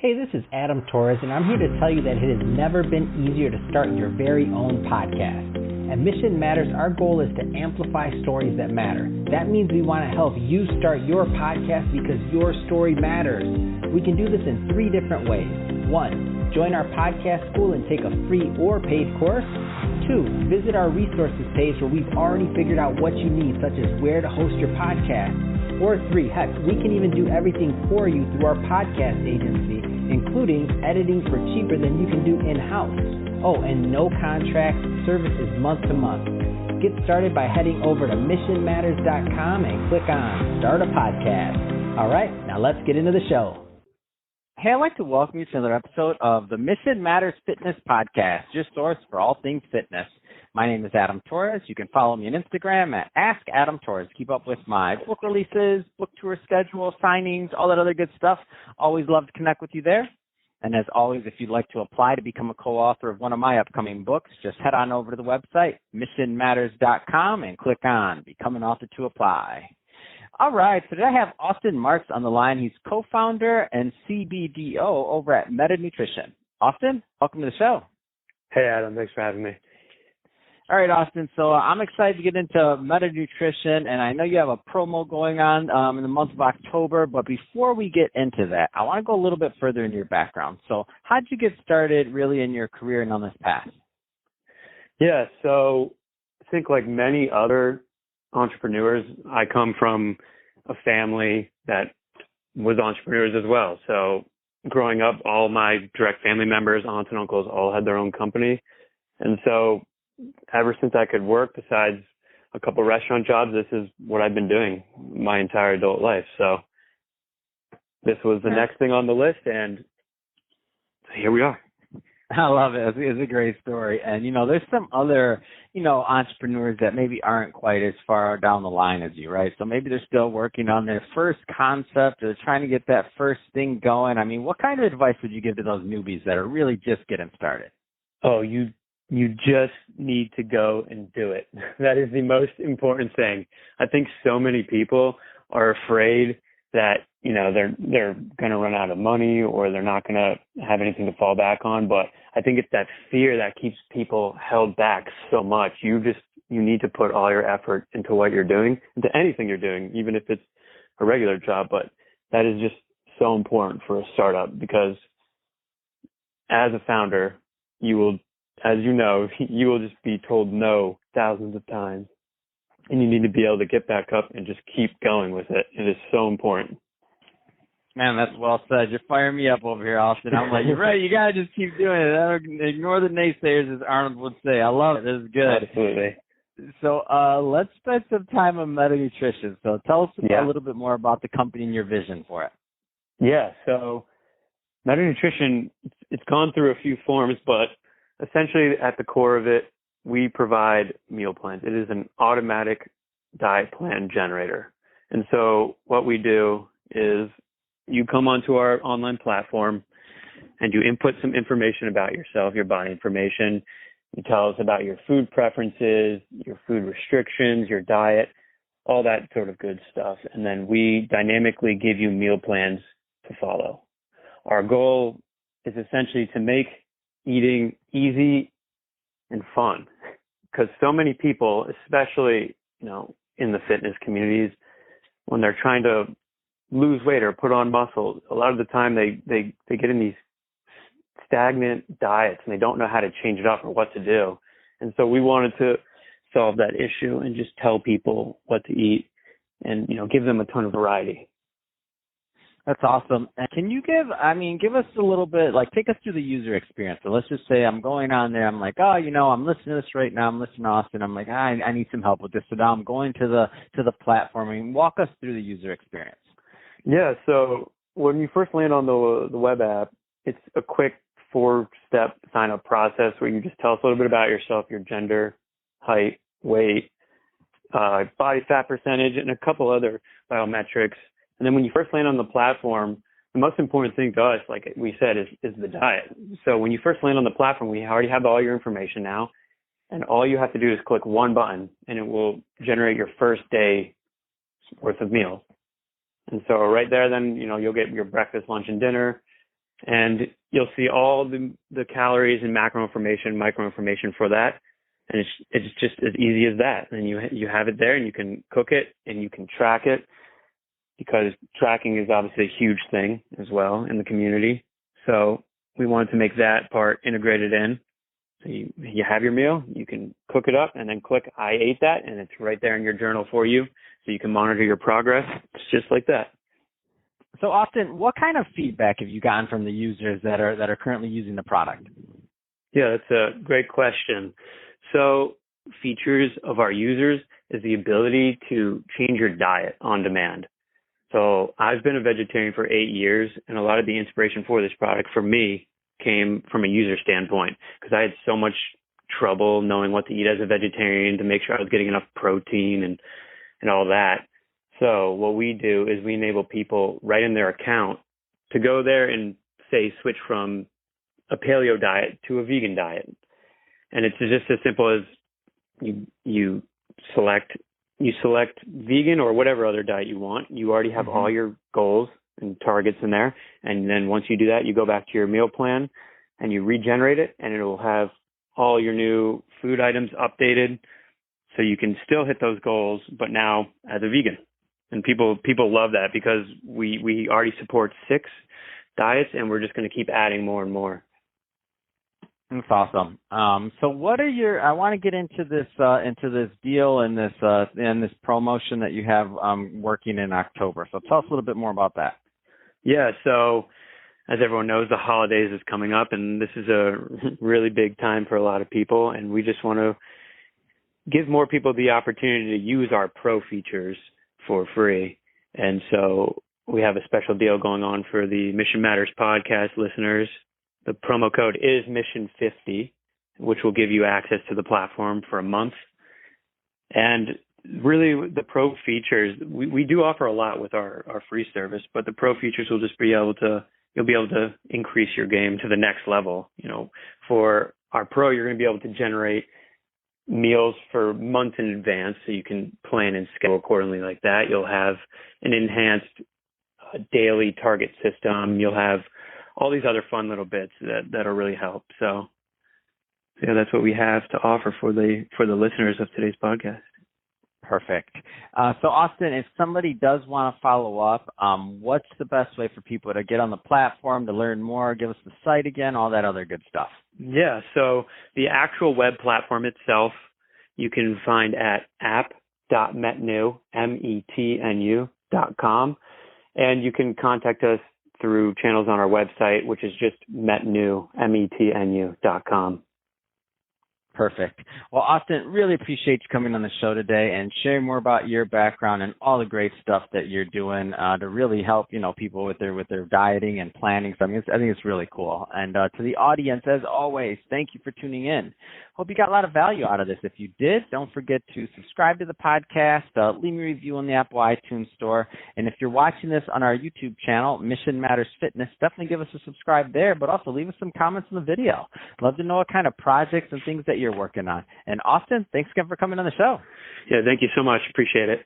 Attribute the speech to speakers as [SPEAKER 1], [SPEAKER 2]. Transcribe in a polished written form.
[SPEAKER 1] Hey, this is Adam Torres, and I'm here to tell you that it has never been easier to start your very own podcast. At Mission Matters, our goal is to amplify stories that matter. That means we want to help you start your podcast because your story matters. We can do this in 3 different ways. 1, join our podcast school and take a free or paid course. 2, visit our resources page where we've already figured out what you need, such as where to host your podcast. Or 3, heck, we can even do everything for you through our podcast agency, including editing for cheaper than you can do in-house. Oh, and no contract, services month to month. Get started by heading over to missionmatters.com and click on Start a Podcast. All right, now let's get into the show. Hey, I'd like to welcome you to another episode of the Mission Matters Fitness Podcast, your source for all things fitness. My name is Adam Torres. You can follow me on Instagram at @AskAdamTorres. Keep up with my book releases, book tour schedule, signings, all that other good stuff. Always love to connect with you there. And as always, if you'd like to apply to become a co-author of one of my upcoming books, just head on over to the website, missionmatters.com, and click on Become an Author to apply. All right, so today I have Austin Marks on the line. He's co-founder and CBDO over at Meta Nutrition. Austin, welcome to the show.
[SPEAKER 2] Hey, Adam. Thanks for having me.
[SPEAKER 1] All right, Austin. So I'm excited to get into Meta Nutrition, and I know you have a promo going on in the month of October. But before we get into that, I want to go a little bit further into your background. So how did you get started really in your career and on this path?
[SPEAKER 2] Yeah, so I think like many other entrepreneurs, I come from a family that was entrepreneurs as well. So growing up, all my direct family members, aunts and uncles, all had their own company. And so ever since I could work, besides a couple restaurant jobs, this is what I've been doing my entire adult life. So this was the next thing on the list, and here we are.
[SPEAKER 1] I love it. It's a great story. And, there's some other, entrepreneurs that maybe aren't quite as far down the line as you, right? So maybe they're still working on their first concept or trying to get that first thing going. I mean, what kind of advice would you give to those newbies that are really just getting started?
[SPEAKER 2] Oh, you just need to go and do it. That is the most important thing. I think so many people are afraid that, they're going to run out of money or they're not going to have anything to fall back on. But I think it's that fear that keeps people held back so much. You need to put all your effort into what you're doing, into anything you're doing, even if it's a regular job. But that is just so important for a startup because as a founder, you will just be told no thousands of times. And you need to be able to get back up and just keep going with it. It is so important.
[SPEAKER 1] Man, that's well said. You're firing me up over here, Austin. I'm like, you're right. You got to just keep doing it. Ignore the naysayers, as Arnold would say. I love it. This is good.
[SPEAKER 2] Absolutely.
[SPEAKER 1] So let's spend some time on Meta Nutrition. So tell us a little bit more about the company and your vision for it.
[SPEAKER 2] Yeah, so Meta Nutrition, it's gone through a few forms, but essentially at the core of it, we provide meal plans. It is an automatic diet plan generator. And so what we do is you come onto our online platform and you input some information about yourself, your body information. You tell us about your food preferences, your food restrictions, your diet, all that sort of good stuff. And then we dynamically give you meal plans to follow. Our goal is essentially to make eating easy and fun, because so many people, especially, in the fitness communities, when they're trying to lose weight or put on muscle, a lot of the time they get in these stagnant diets and they don't know how to change it up or what to do. And so we wanted to solve that issue and just tell people what to eat and, give them a ton of variety.
[SPEAKER 1] That's awesome. And can you give us a little bit, take us through the user experience. So let's just say I'm going on there. I'm like, I'm listening to this right now. I'm listening to Austin. I'm like, I need some help with this. So now I'm going to the platform. And walk us through the user experience.
[SPEAKER 2] Yeah. So when you first land on the web app, it's a quick 4-step sign-up process where you just tell us a little bit about yourself, your gender, height, weight, body fat percentage, and a couple other biometrics. And then when you first land on the platform, the most important thing to us, like we said, is the diet. So when you first land on the platform, we already have all your information now. And all you have to do is click one button and it will generate your first day worth of meals. And so right there, then, you'll get your breakfast, lunch, and dinner. and you'll see all the calories and macro information, micro information for that. And it's just as easy as that. And you have it there, and you can cook it and you can track it, because tracking is obviously a huge thing as well in the community. So we wanted to make that part integrated in. So you have your meal, you can cook it up, and then click I ate that, and it's right there in your journal for you, so you can monitor your progress. It's just like that.
[SPEAKER 1] So Austin, what kind of feedback have you gotten from the users that are currently using the product?
[SPEAKER 2] Yeah, that's a great question. So features of our users is the ability to change your diet on demand. So I've been a vegetarian for 8 years, and a lot of the inspiration for this product for me came from a user standpoint, because I had so much trouble knowing what to eat as a vegetarian to make sure I was getting enough protein and all that. So what we do is we enable people right in their account to go there and say switch from a paleo diet to a vegan diet. And it's just as simple as you select vegan or whatever other diet you want. You already have all your goals and targets in there. And then once you do that, you go back to your meal plan and you regenerate it, and it will have all your new food items updated, so you can still hit those goals, but now as a vegan. And people love that, because we already support 6 diets, and we're just going to keep adding more and more.
[SPEAKER 1] That's awesome. So what are I want to get into this deal and this promotion that you have working in October. So tell us a little bit more about that.
[SPEAKER 2] Yeah. So as everyone knows, the holidays is coming up, and this is a really big time for a lot of people. And we just want to give more people the opportunity to use our pro features for free. And so we have a special deal going on for the Mission Matters podcast listeners. The promo code is Mission50, which will give you access to the platform for a month. And really, the pro features, we do offer a lot with our free service, but the pro features will just you'll be able to increase your game to the next level. You know, for our pro, you're going to be able to generate meals for months in advance, so you can plan and schedule accordingly like that. You'll have an enhanced daily target system. You'll have all these other fun little bits that'll really help. So yeah, that's what we have to offer for the listeners of today's podcast.
[SPEAKER 1] Perfect. So Austin, if somebody does want to follow up, what's the best way for people to get on the platform, to learn more? Give us the site again, all that other good stuff.
[SPEAKER 2] Yeah, so the actual web platform itself, you can find at app.metnu, metnu.com, and you can contact us through channels on our website, which is just metnu, metnu.com.
[SPEAKER 1] Perfect. Well, Austin, really appreciate you coming on the show today and sharing more about your background and all the great stuff that you're doing to really help, people with their dieting and planning. So I think it's really cool. And to the audience, as always, thank you for tuning in. Hope you got a lot of value out of this. If you did, don't forget to subscribe to the podcast, leave me a review on the Apple iTunes Store. And if you're watching this on our YouTube channel, Mission Matters Fitness, definitely give us a subscribe there, but also leave us some comments in the video. Love to know what kind of projects and things that you're working on. And Austin, thanks again for coming on the show.
[SPEAKER 2] Yeah, thank you so much. Appreciate it.